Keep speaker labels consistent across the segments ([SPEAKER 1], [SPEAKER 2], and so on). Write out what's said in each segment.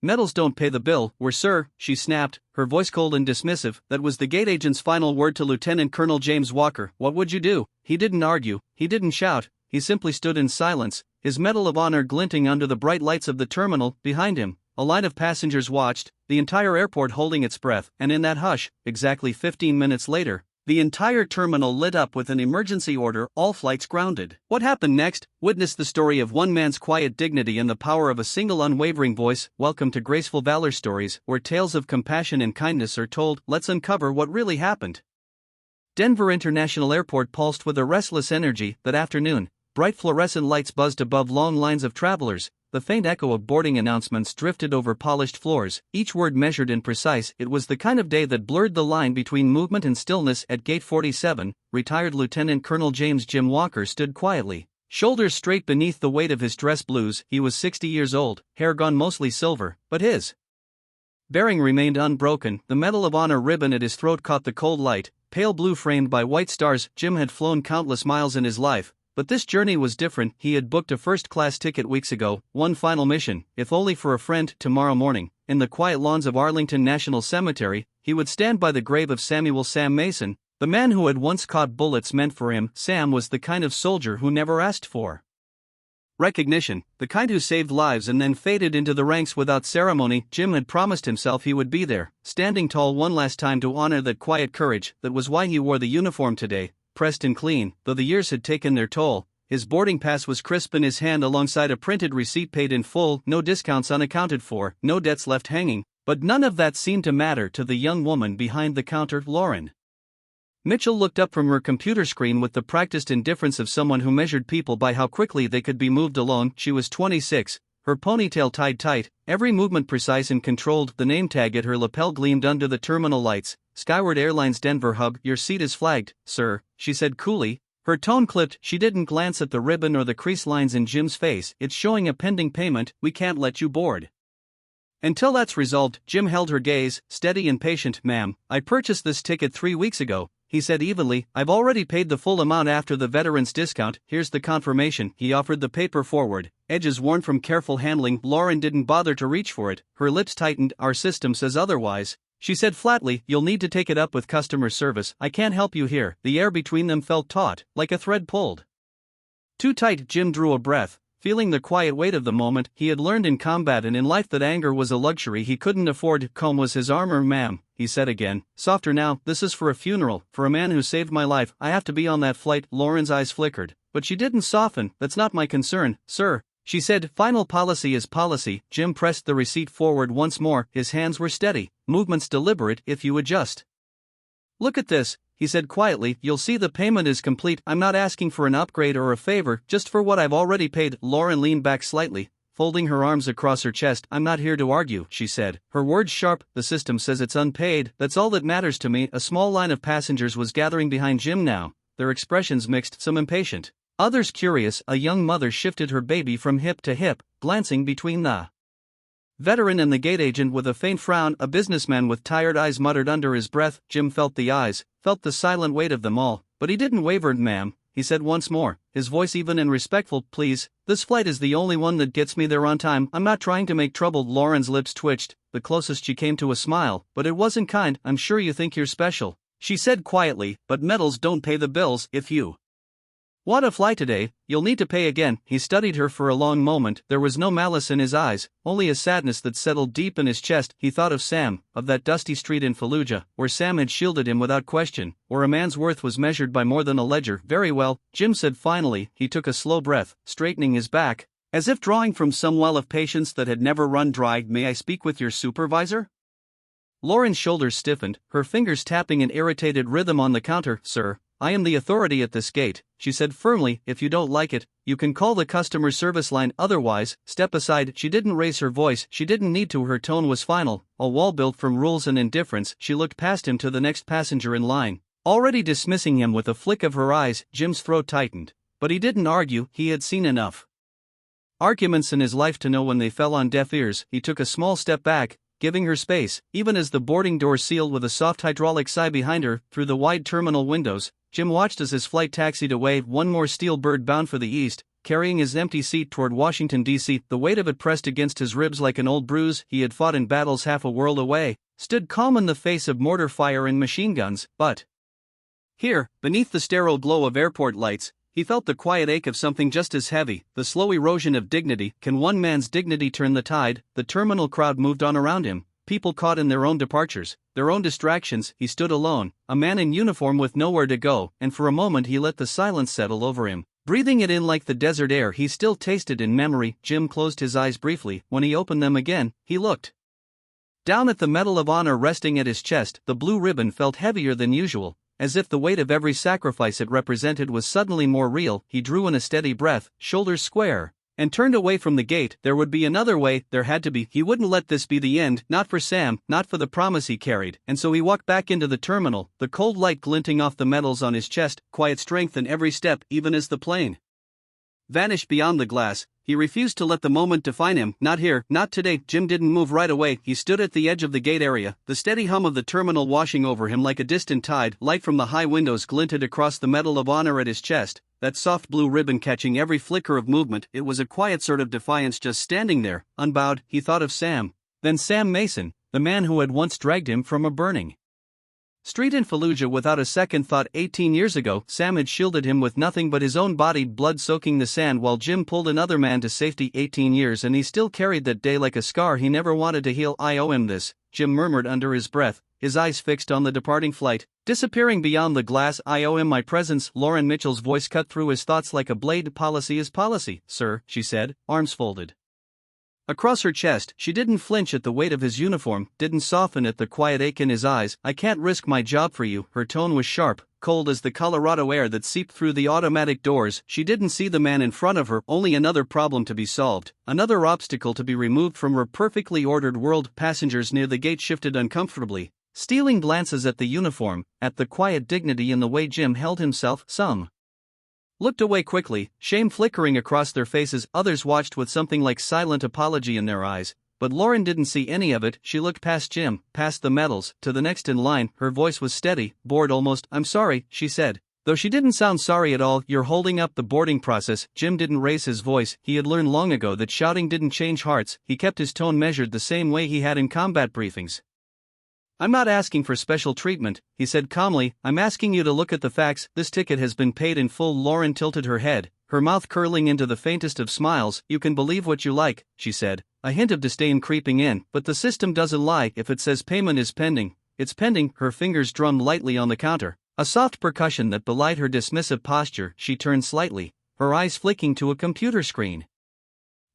[SPEAKER 1] "Metals don't pay the bill, we're sir," she snapped, her voice cold and dismissive. That was the gate agent's final word to Lieutenant Colonel James Walker. What would you do? He didn't argue, he didn't shout, he simply stood in silence, his Medal of Honor glinting under the bright lights of the terminal. Behind him, a line of passengers watched, the entire airport holding its breath, and in that hush, exactly 15 minutes later, the entire terminal lit up with an emergency order, all flights grounded. What happened next? Witness the story of one man's quiet dignity and the power of a single unwavering voice. Welcome to Graceful Valor Stories, where tales of compassion and kindness are told. Let's uncover what really happened. Denver International Airport pulsed with a restless energy that afternoon. Bright fluorescent lights buzzed above long lines of travelers. The faint echo of boarding announcements drifted over polished floors, each word measured and precise. It was the kind of day that blurred the line between movement and stillness. At Gate 47, retired Lieutenant Colonel James "Jim" Walker stood quietly, shoulders straight beneath the weight of his dress blues. He was 60 years old, hair gone mostly silver, but his bearing remained unbroken. The Medal of Honor ribbon at his throat caught the cold light, pale blue framed by white stars. Jim had flown countless miles in his life, but this journey was different. He had booked a first-class ticket weeks ago, one final mission, if only for a friend. Tomorrow morning, in the quiet lawns of Arlington National Cemetery, he would stand by the grave of Samuel "Sam" Mason, the man who had once caught bullets meant for him. Sam was the kind of soldier who never asked for recognition, the kind who saved lives and then faded into the ranks without ceremony. Jim had promised himself he would be there, standing tall one last time to honor that quiet courage. That was why he wore the uniform today, pressed and clean. Though the years had taken their toll, his boarding pass was crisp in his hand alongside a printed receipt paid in full, no discounts unaccounted for, no debts left hanging. But none of that seemed to matter to the young woman behind the counter. Lauren Mitchell looked up from her computer screen with the practiced indifference of someone who measured people by how quickly they could be moved along. She was 26, her ponytail tied tight, every movement precise and controlled. The name tag at her lapel gleamed under the terminal lights. "Skyward Airlines Denver Hub, your seat is flagged, sir," she said coolly. Her tone clipped. She didn't glance at the ribbon or the crease lines in Jim's face. "It's showing a pending payment, we can't let you board until that's resolved." Jim held her gaze, steady and patient. "Ma'am, I purchased this ticket 3 weeks ago," he said evenly. "I've already paid the full amount after the veteran's discount. Here's the confirmation." He offered the paper forward, edges worn from careful handling. Lauren didn't bother to reach for it, her lips tightened. "Our system says otherwise," she said flatly. "You'll need to take it up with customer service. I can't help you here." The air between them felt taut, like a thread pulled too tight. Jim drew a breath, feeling the quiet weight of the moment. He had learned in combat and in life that anger was a luxury he couldn't afford. "Comb was his armor, ma'am," he said again, softer now. "This is for a funeral, for a man who saved my life. I have to be on that flight." Lauren's eyes flickered, but she didn't soften. "That's not my concern, sir," she said. "Final policy is policy." Jim pressed the receipt forward once more. His hands were steady, movements deliberate. "If you would just look at this," he said quietly, "you'll see the payment is complete. I'm not asking for an upgrade or a favor, just for what I've already paid." Lauren leaned back slightly, folding her arms across her chest. "I'm not here to argue," she said, her words sharp. "The system says it's unpaid, that's all that matters to me." A small line of passengers was gathering behind Jim now, their expressions mixed, some impatient, others curious. A young mother shifted her baby from hip to hip, glancing between the veteran and the gate agent with a faint frown. A businessman with tired eyes muttered under his breath. Jim felt the eyes, felt the silent weight of them all, but he didn't waver. "Ma'am," he said once more, his voice even and respectful, "please, this flight is the only one that gets me there on time. I'm not trying to make trouble." Lauren's lips twitched, the closest she came to a smile, but it wasn't kind. "I'm sure you think you're special," she said quietly, "but medals don't pay the bills. If you want to fly today, you'll need to pay again." He studied her for a long moment. There was no malice in his eyes, only a sadness that settled deep in his chest. He thought of Sam, of that dusty street in Fallujah, where Sam had shielded him without question, where a man's worth was measured by more than a ledger. "Very well," Jim said finally. He took a slow breath, straightening his back, as if drawing from some well of patience that had never run dry. "May I speak with your supervisor?" Lauren's shoulders stiffened, her fingers tapping in irritated rhythm on the counter. "Sir, I am the authority at this gate," she said firmly. "If you don't like it, you can call the customer service line. Otherwise, step aside." She didn't raise her voice, she didn't need to. Her tone was final, a wall built from rules and indifference. She looked past him to the next passenger in line, already dismissing him with a flick of her eyes. Jim's throat tightened, but he didn't argue. He had seen enough arguments in his life to know when they fell on deaf ears. He took a small step back, giving her space, even as the boarding door sealed with a soft hydraulic sigh behind her. Through the wide terminal windows, Jim watched as his flight taxied away. One more steel bird bound for the east, carrying his empty seat toward Washington, D.C., the weight of it pressed against his ribs like an old bruise he had fought in battles half a world away, stood calm in the face of mortar fire and machine guns, but here, beneath the sterile glow of airport lights, he felt the quiet ache of something just as heavy, the slow erosion of dignity. Can one man's dignity turn the tide? The terminal crowd moved on around him, people caught in their own departures, their own distractions. He stood alone, a man in uniform with nowhere to go, and for a moment he let the silence settle over him, breathing it in like the desert air he still tasted in memory. Jim closed his eyes briefly. When he opened them again, he looked down at the Medal of Honor resting at his chest. The blue ribbon felt heavier than usual, as if the weight of every sacrifice it represented was suddenly more real. He drew in a steady breath, shoulders square, and turned away from the gate. There would be another way, there had to be. He wouldn't let this be the end, not for Sam, not for the promise he carried, and so he walked back into the terminal, the cold light glinting off the medals on his chest, quiet strength in every step. Even as the plane vanished beyond the glass, he refused to let the moment define him. Not here, not today. Jim didn't move right away. He stood at the edge of the gate area, the steady hum of the terminal washing over him like a distant tide. Light from the high windows glinted across the Medal of Honor at his chest, that soft blue ribbon catching every flicker of movement. It was a quiet sort of defiance just standing there, unbowed. He thought of Sam, then Sam Mason, the man who had once dragged him from a burning street in Fallujah. Without a second thought, 18 years ago, Sam had shielded him with nothing but his own body, blood soaking the sand while Jim pulled another man to safety. 18 years, and he still carried that day like a scar he never wanted to heal. I owe him this, Jim murmured under his breath, his eyes fixed on the departing flight, disappearing beyond the glass. I owe him my presence. Lauren Mitchell's voice cut through his thoughts like a blade. Policy is policy, sir, she said, arms folded across her chest. She didn't flinch at the weight of his uniform, didn't soften at the quiet ache in his eyes. I can't risk my job for you. Her tone was sharp, cold as the Colorado air that seeped through the automatic doors. She didn't see the man in front of her, only another problem to be solved, another obstacle to be removed from her perfectly ordered world. Passengers near the gate shifted uncomfortably, stealing glances at the uniform, at the quiet dignity in the way Jim held himself. Some looked away quickly, shame flickering across their faces. Others watched with something like silent apology in their eyes, but Lauren didn't see any of it. She looked past Jim, past the medals, to the next in line. Her voice was steady, bored almost. I'm sorry, she said, though she didn't sound sorry at all. You're holding up the boarding process. Jim didn't raise his voice. He had learned long ago that shouting didn't change hearts. He kept his tone measured the same way he had in combat briefings. I'm not asking for special treatment, he said calmly. I'm asking you to look at the facts. This ticket has been paid in full. Lauren tilted her head, her mouth curling into the faintest of smiles. You can believe what you like, she said, a hint of disdain creeping in, but the system doesn't lie. If it says payment is pending, it's pending. Her fingers drummed lightly on the counter, a soft percussion that belied her dismissive posture. She turned slightly, her eyes flicking to a computer screen.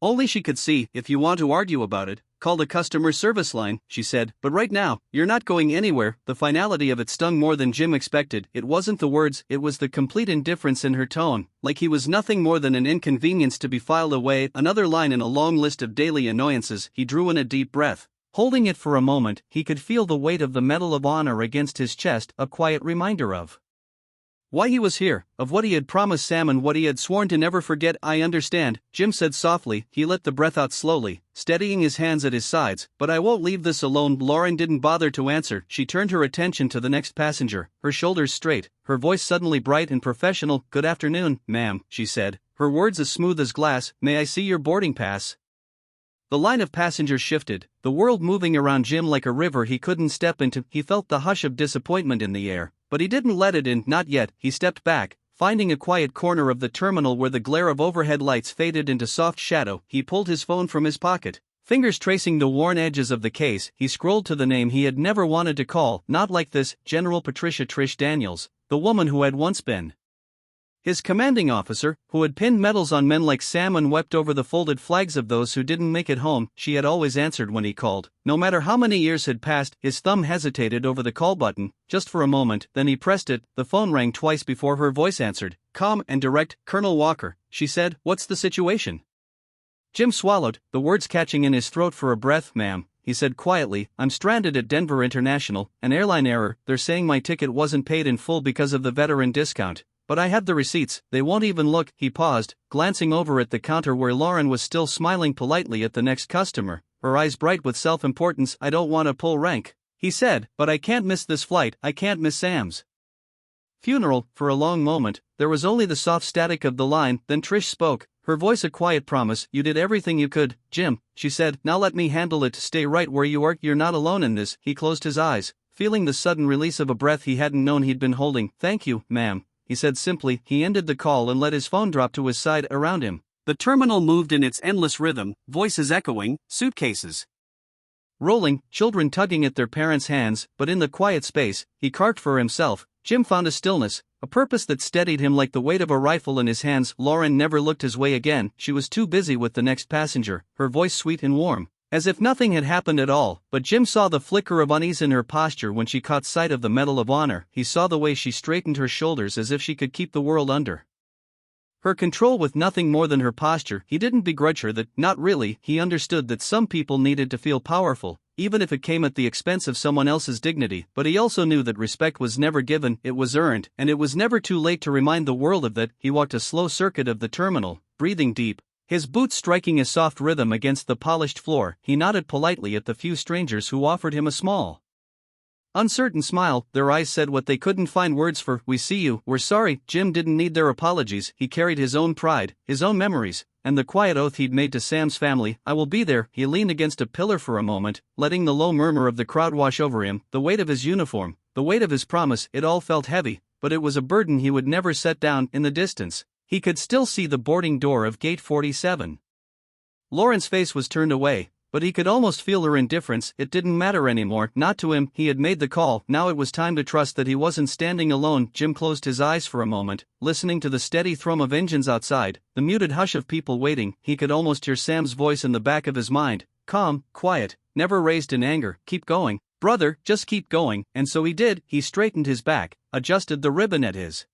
[SPEAKER 1] Only she could see. If you want to argue about it, call the customer service line, she said, but right now, you're not going anywhere. The finality of it stung more than Jim expected. It wasn't the words, it was the complete indifference in her tone, like he was nothing more than an inconvenience to be filed away, another line in a long list of daily annoyances. He drew in a deep breath. Holding it for a moment, he could feel the weight of the Medal of Honor against his chest, a quiet reminder of why he was here, of what he had promised Sam and what he had sworn to never forget. I understand, Jim said softly. He let the breath out slowly, steadying his hands at his sides. But I won't leave this alone. Lauren didn't bother to answer. She turned her attention to the next passenger, her shoulders straight, her voice suddenly bright and professional. Good afternoon, ma'am, she said, her words as smooth as glass. May I see your boarding pass? The line of passengers shifted, the world moving around Jim like a river he couldn't step into. He felt the hush of disappointment in the air, but he didn't let it in, not yet. He stepped back, finding a quiet corner of the terminal where the glare of overhead lights faded into soft shadow. He pulled his phone from his pocket, fingers tracing the worn edges of the case. He scrolled to the name he had never wanted to call, not like this, General Patricia Trish Daniels, the woman who had once been his commanding officer, who had pinned medals on men like Sam and wept over the folded flags of those who didn't make it home. She had always answered when he called. No matter how many years had passed, his thumb hesitated over the call button, just for a moment, then he pressed it. The phone rang twice before her voice answered. Calm and direct. Colonel Walker, she said, what's the situation? Jim swallowed, the words catching in his throat for a breath. Ma'am, he said quietly, I'm stranded at Denver International, an airline error. They're saying my ticket wasn't paid in full because of the veteran discount. But I have the receipts, they won't even look. He paused, glancing over at the counter where Lauren was still smiling politely at the next customer, her eyes bright with self-importance. I don't want to pull rank, he said, but I can't miss this flight. I can't miss Sam's funeral. For a long moment, there was only the soft static of the line, then Trish spoke, her voice a quiet promise. You did everything you could, Jim, she said. Now let me handle it. Stay right where you are. You're not alone in this. He closed his eyes, feeling the sudden release of a breath he hadn't known he'd been holding. Thank you, ma'am, he said simply. He ended the call and let his phone drop to his side. Around him, the terminal moved in its endless rhythm, voices echoing, suitcases rolling, children tugging at their parents' hands, but in the quiet space he carved for himself, Jim found a stillness, a purpose that steadied him like the weight of a rifle in his hands. Lauren never looked his way again. She was too busy with the next passenger, her voice sweet and warm, as if nothing had happened at all. But Jim saw the flicker of unease in her posture when she caught sight of the Medal of Honor. He saw the way she straightened her shoulders as if she could keep the world under her control with nothing more than her posture. He didn't begrudge her that, not really. He understood that some people needed to feel powerful, even if it came at the expense of someone else's dignity. But he also knew that respect was never given, it was earned, and it was never too late to remind the world of that. He walked a slow circuit of the terminal, breathing deep, his boots striking a soft rhythm against the polished floor. He nodded politely at the few strangers who offered him a small, uncertain smile. Their eyes said what they couldn't find words for. We see you, we're sorry. Jim didn't need their apologies. He carried his own pride, his own memories, and the quiet oath he'd made to Sam's family. I will be there. He leaned against a pillar for a moment, letting the low murmur of the crowd wash over him. The weight of his uniform, the weight of his promise, it all felt heavy, but it was a burden he would never set down. In the distance, he could still see the boarding door of Gate 47. Lauren's face was turned away, but he could almost feel her indifference. It didn't matter anymore, not to him. He had made the call. Now it was time to trust that he wasn't standing alone. Jim closed his eyes for a moment, listening to the steady thrum of engines outside, the muted hush of people waiting. He could almost hear Sam's voice in the back of his mind, calm, quiet, never raised in anger. Keep going, brother, just keep going. And so he did. He straightened his back, adjusted the ribbon at his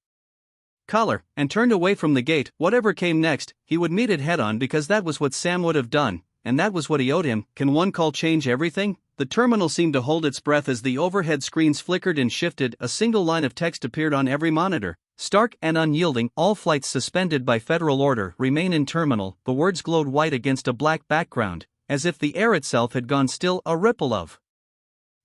[SPEAKER 1] collar, and turned away from the gate. Whatever came next, he would meet it head on, because that was what Sam would have done. And that was what he owed him. Can one call change everything? The terminal seemed to hold its breath as the overhead screens flickered and shifted. A single line of text appeared on every monitor. Stark and unyielding, all flights suspended by federal order remain in terminal. The words glowed white against a black background, as if the air itself had gone still. A ripple of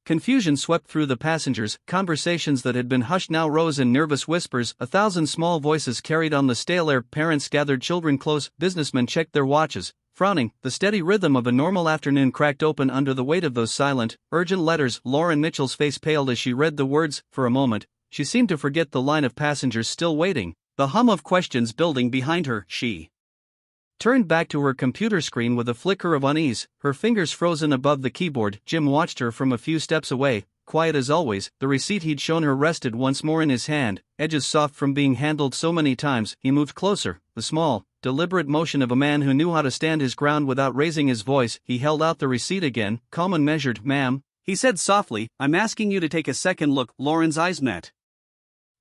[SPEAKER 1] confusion swept through the passengers. Conversations that had been hushed now rose in nervous whispers. 1,000 small voices carried on the stale air. Parents gathered children close. Businessmen checked their watches, frowning. The steady rhythm of a normal afternoon cracked open under the weight of those silent, urgent letters. Lauren Mitchell's face paled as she read the words. For a moment, she seemed to forget the line of passengers still waiting, the hum of questions building behind her. She turned back to her computer screen with a flicker of unease, her fingers frozen above the keyboard. Jim watched her from a few steps away, quiet as always. The receipt he'd shown her rested once more in his hand, edges soft from being handled so many times. He moved closer, the small, deliberate motion of a man who knew how to stand his ground without raising his voice. He held out the receipt again, calm and measured. Ma'am, he said softly, I'm asking you to take a second look. Lauren's eyes met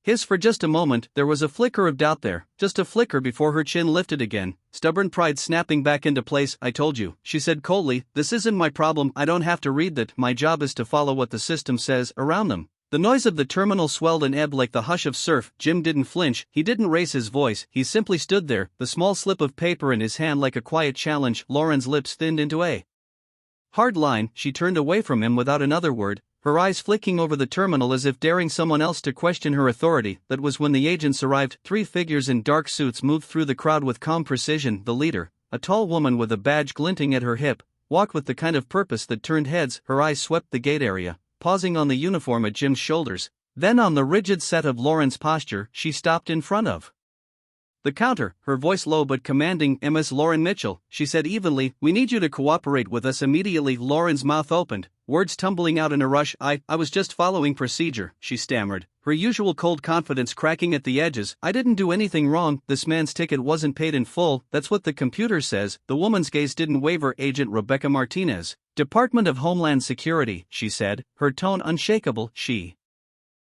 [SPEAKER 1] his for just a moment. There was a flicker of doubt there, just a flicker before her chin lifted again, stubborn pride snapping back into place. I told you, she said coldly, this isn't my problem. I don't have to read that. My job is to follow what the system says. Around them, the noise of the terminal swelled and ebbed like the hush of surf. Jim didn't flinch, he didn't raise his voice, he simply stood there, the small slip of paper in his hand like a quiet challenge. Lauren's lips thinned into a hard line. She turned away from him without another word, her eyes flicking over the terminal as if daring someone else to question her authority. That was when the agents arrived. 3 figures in dark suits moved through the crowd with calm precision. The leader, a tall woman with a badge glinting at her hip, walked with the kind of purpose that turned heads. Her eyes swept the gate area, pausing on the uniform at Jim's shoulders, then on the rigid set of Lauren's posture. She stopped in front of the counter, her voice low but commanding. Ms. Lauren Mitchell, she said evenly, we need you to cooperate with us immediately. Lauren's mouth opened, words tumbling out in a rush. I was just following procedure, she stammered, her usual cold confidence cracking at the edges. I didn't do anything wrong. This man's ticket wasn't paid in full. That's what the computer says. The woman's gaze didn't waver. Agent Rebecca Martinez, Department of Homeland Security, she said, her tone unshakable. She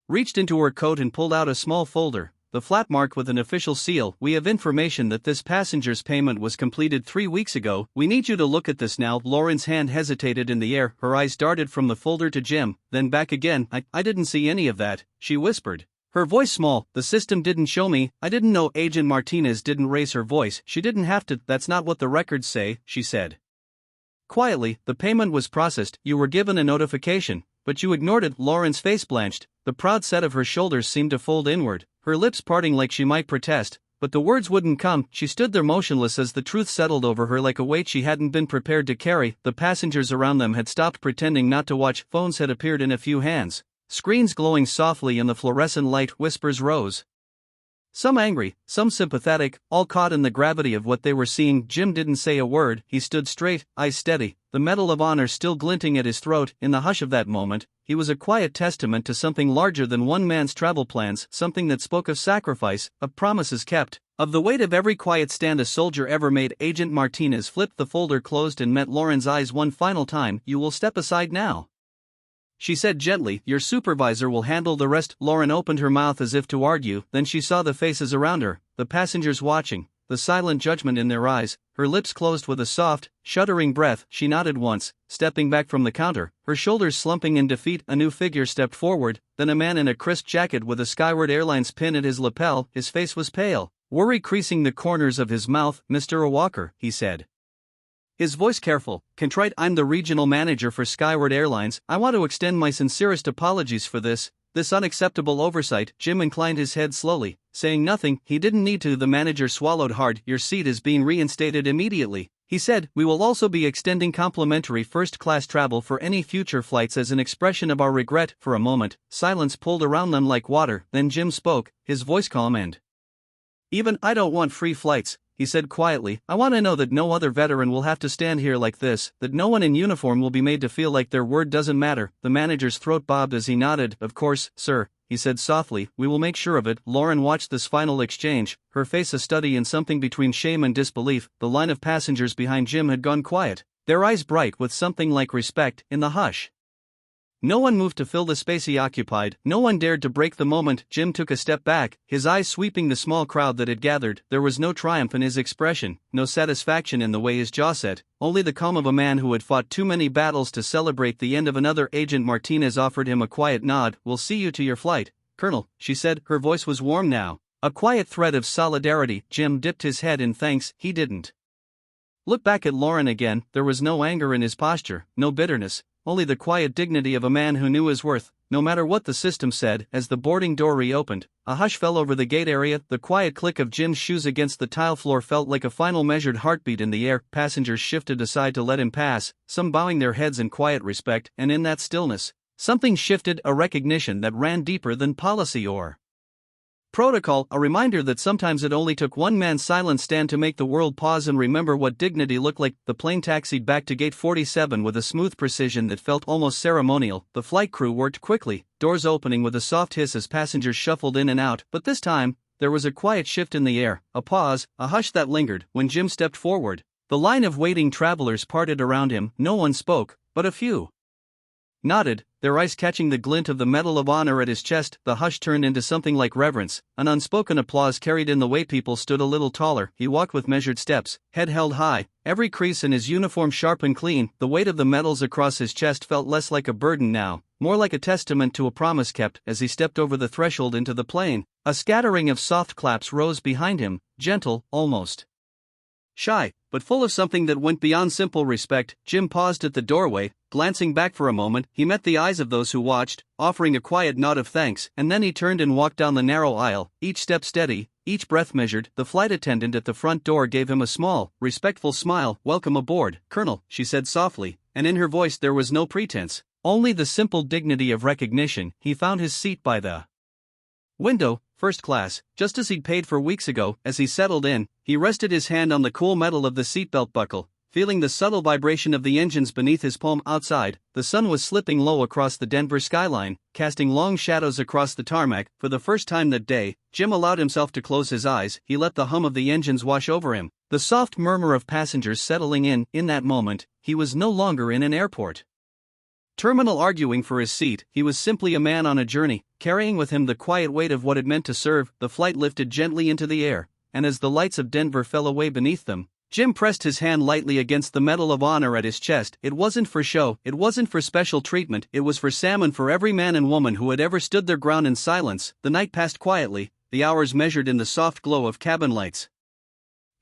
[SPEAKER 1] reached into her coat and pulled out a small folder, the flat marked with an official seal. We have information that this passenger's payment was completed 3 weeks ago. We need you to look at this now. Lauren's hand hesitated in the air, her eyes darted from the folder to Jim, then back again. I didn't see any of that, she whispered, her voice small. The system didn't show me. I didn't know. Agent Martinez didn't raise her voice. She didn't have to. That's not what the records say, she said quietly. The payment was processed. You were given a notification, but you ignored it. Lauren's face blanched, the proud set of her shoulders seemed to fold inward, her lips parting like she might protest, but the words wouldn't come. She stood there motionless as the truth settled over her like a weight she hadn't been prepared to carry. The passengers around them had stopped pretending not to watch. Phones had appeared in a few hands, screens glowing softly in the fluorescent light. Whispers rose, some angry, some sympathetic, all caught in the gravity of what they were seeing. Jim didn't say a word. He stood straight, eyes steady, the Medal of Honor still glinting at his throat. In the hush of that moment, he was a quiet testament to something larger than one man's travel plans, something that spoke of sacrifice, of promises kept, of the weight of every quiet stand a soldier ever made. Agent Martinez flipped the folder closed and met Lauren's eyes one final time. "You will step aside now," she said gently. "Your supervisor will handle the rest." Lauren opened her mouth as if to argue, then she saw the faces around her, the passengers watching, the silent judgment in their eyes. Her lips closed with a soft, shuddering breath. She nodded once, stepping back from the counter, her shoulders slumping in defeat. A new figure stepped forward, then a man in a crisp jacket with a Skyward Airlines pin at his lapel. His face was pale, worry creasing the corners of his mouth. "Mr. Walker," he said, his voice careful, contrite. "I'm the regional manager for Skyward Airlines. I want to extend my sincerest apologies for this unacceptable oversight." Jim inclined his head slowly, saying nothing. He didn't need to. The manager swallowed hard. "Your seat is being reinstated immediately," he said. "We will also be extending complimentary first-class travel for any future flights as an expression of our regret." For a moment, silence pulled around them like water. Then Jim spoke, his voice calm and even. "I don't want free flights," he said quietly. "I want to know that no other veteran will have to stand here like this, that no one in uniform will be made to feel like their word doesn't matter." The manager's throat bobbed as he nodded. "Of course, sir," he said softly, "we will make sure of it." Lauren watched this final exchange, her face a study in something between shame and disbelief. The line of passengers behind Jim had gone quiet, their eyes bright with something like respect. In the hush, no one moved to fill the space he occupied. No one dared to break the moment. Jim took a step back, his eyes sweeping the small crowd that had gathered. There was no triumph in his expression, no satisfaction in the way his jaw set, only the calm of a man who had fought too many battles to celebrate the end of another. Agent Martinez offered him a quiet nod. "We'll see you to your flight, Colonel," she said. Her voice was warm now, a quiet thread of solidarity. Jim dipped his head in thanks. He didn't look back at Lauren again. There was no anger in his posture, no bitterness, only the quiet dignity of a man who knew his worth, no matter what the system said. As the boarding door reopened, a hush fell over the gate area. The quiet click of Jim's shoes against the tile floor felt like a final measured heartbeat in the air. Passengers shifted aside to let him pass, some bowing their heads in quiet respect, and in that stillness, something shifted, a recognition that ran deeper than policy or protocol, a reminder that sometimes it only took one man's silent stand to make the world pause and remember what dignity looked like. The plane taxied back to gate 47 with a smooth precision that felt almost ceremonial. The flight crew worked quickly, doors opening with a soft hiss as passengers shuffled in and out. But this time, there was a quiet shift in the air, a pause, a hush that lingered. When Jim stepped forward, the line of waiting travelers parted around him. No one spoke, but a few nodded, their eyes catching the glint of the Medal of Honor at his chest. The hush turned into something like reverence, an unspoken applause carried in the way people stood a little taller. He walked with measured steps, head held high, every crease in his uniform sharp and clean. The weight of the medals across his chest felt less like a burden now, more like a testament to a promise kept. As he stepped over the threshold into the plane, a scattering of soft claps rose behind him, gentle, almost shy, but full of something that went beyond simple respect. Jim paused at the doorway, glancing back for a moment. He met the eyes of those who watched, offering a quiet nod of thanks, and then he turned and walked down the narrow aisle, each step steady, each breath measured. The flight attendant at the front door gave him a small, respectful smile. "Welcome aboard, Colonel," she said softly, and in her voice there was no pretense, only the simple dignity of recognition. He found his seat by the window, first class, just as he'd paid for weeks ago. As he settled in, he rested his hand on the cool metal of the seatbelt buckle, feeling the subtle vibration of the engines beneath his palm. Outside, the sun was slipping low across the Denver skyline, casting long shadows across the tarmac. For the first time that day, Jim allowed himself to close his eyes. He let the hum of the engines wash over him, the soft murmur of passengers settling in. In that moment, he was no longer in an airport terminal arguing for his seat. He was simply a man on a journey, carrying with him the quiet weight of what it meant to serve. The flight lifted gently into the air, and as the lights of Denver fell away beneath them, Jim pressed his hand lightly against the Medal of Honor at his chest. It wasn't for show, it wasn't for special treatment, it was for Sam and for every man and woman who had ever stood their ground in silence. The night passed quietly, the hours measured in the soft glow of cabin lights.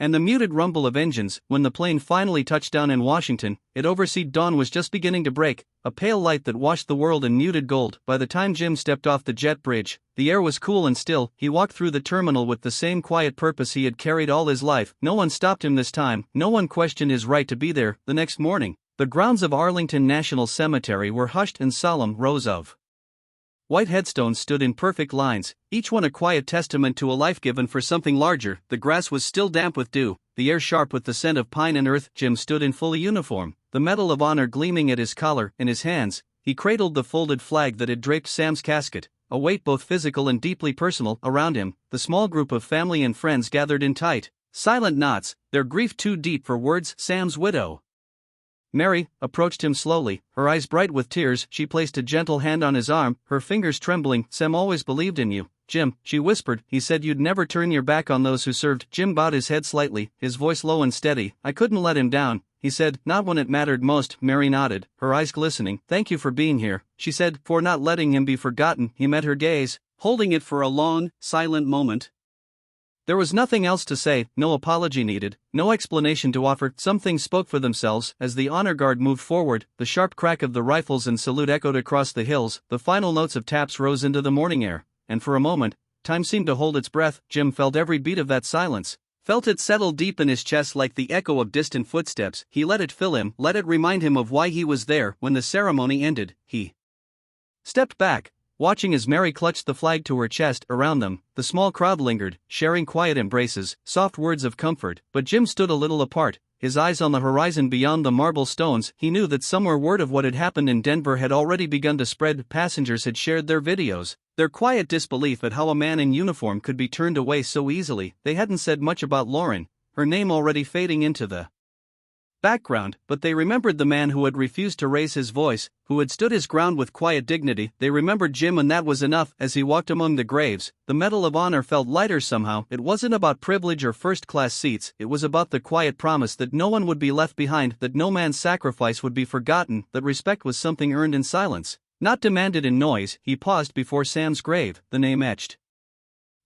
[SPEAKER 1] And the muted rumble of engines, when the plane finally touched down in Washington, it overseed dawn was just beginning to break, a pale light that washed the world in muted gold. By the time Jim stepped off the jet bridge, the air was cool and still. He walked through the terminal with the same quiet purpose he had carried all his life. No one stopped him this time, no one questioned his right to be there. The next morning, the grounds of Arlington National Cemetery were hushed and solemn. Rows of white headstones stood in perfect lines, each one a quiet testament to a life given for something larger. The grass was still damp with dew, the air sharp with the scent of pine and earth. Jim stood in full uniform, the Medal of Honor gleaming at his collar. In his hands, he cradled the folded flag that had draped Sam's casket, a weight both physical and deeply personal. Around him, the small group of family and friends gathered in tight, silent knots, their grief too deep for words. Sam's widow, Mary, approached him slowly, her eyes bright with tears. She placed a gentle hand on his arm, her fingers trembling. "Sam always believed in you, Jim," she whispered. "He said you'd never turn your back on those who served." Jim bowed his head slightly, his voice low and steady. "I couldn't let him down," he said, "not when it mattered most." Mary nodded, her eyes glistening. "Thank you for being here," she said, "for not letting him be forgotten." He met her gaze, holding it for a long, silent moment. There was nothing else to say, no apology needed, no explanation to offer. Some things spoke for themselves. As the honor guard moved forward, the sharp crack of the rifles and salute echoed across the hills, the final notes of taps rose into the morning air, and for a moment, time seemed to hold its breath. Jim felt every beat of that silence, felt it settle deep in his chest like the echo of distant footsteps. He let it fill him, let it remind him of why he was there. When the ceremony ended, he stepped back, watching as Mary clutched the flag to her chest. Around them, the small crowd lingered, sharing quiet embraces, soft words of comfort. But Jim stood a little apart, his eyes on the horizon beyond the marble stones. He knew that somewhere word of what had happened in Denver had already begun to spread. Passengers had shared their videos, their quiet disbelief at how a man in uniform could be turned away so easily. They hadn't said much about Lauren, her name already fading into the background, but they remembered the man who had refused to raise his voice, who had stood his ground with quiet dignity. They remembered Jim, and that was enough. As he walked among the graves, the Medal of Honor felt lighter somehow. It wasn't about privilege or first-class seats, it was about the quiet promise that no one would be left behind, that no man's sacrifice would be forgotten, that respect was something earned in silence, not demanded in noise. He paused before Sam's grave, the name etched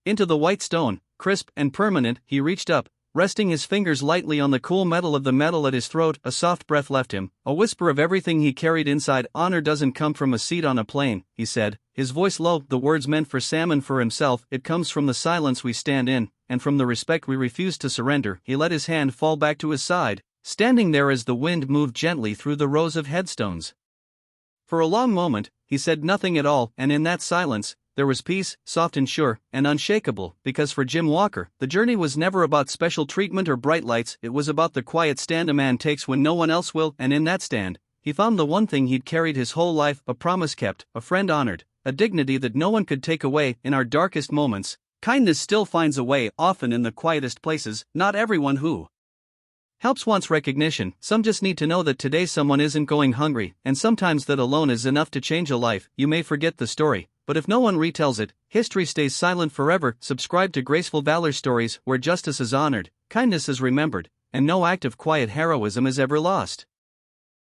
[SPEAKER 1] into the white stone, crisp and permanent. He reached up, resting his fingers lightly on the cool metal of the medal at his throat. A soft breath left him, a whisper of everything he carried inside. "Honor doesn't come from a seat on a plane," he said, his voice low, the words meant for Sam and for himself. "It comes from the silence we stand in, and from the respect we refuse to surrender." He let his hand fall back to his side, standing there as the wind moved gently through the rows of headstones. For a long moment, he said nothing at all, and in that silence, there was peace, soft and sure, and unshakable, because for Jim Walker, the journey was never about special treatment or bright lights. It was about the quiet stand a man takes when no one else will, and in that stand, he found the one thing he'd carried his whole life, a promise kept, a friend honored, a dignity that no one could take away. In our darkest moments, kindness still finds a way, often in the quietest places. Not everyone who helps wants recognition, some just need to know that today someone isn't going hungry, and sometimes that alone is enough to change a life. You may forget the story, but if no one retells it, history stays silent forever. Subscribe to Graceful Valor Stories, where justice is honored, kindness is remembered, and no act of quiet heroism is ever lost.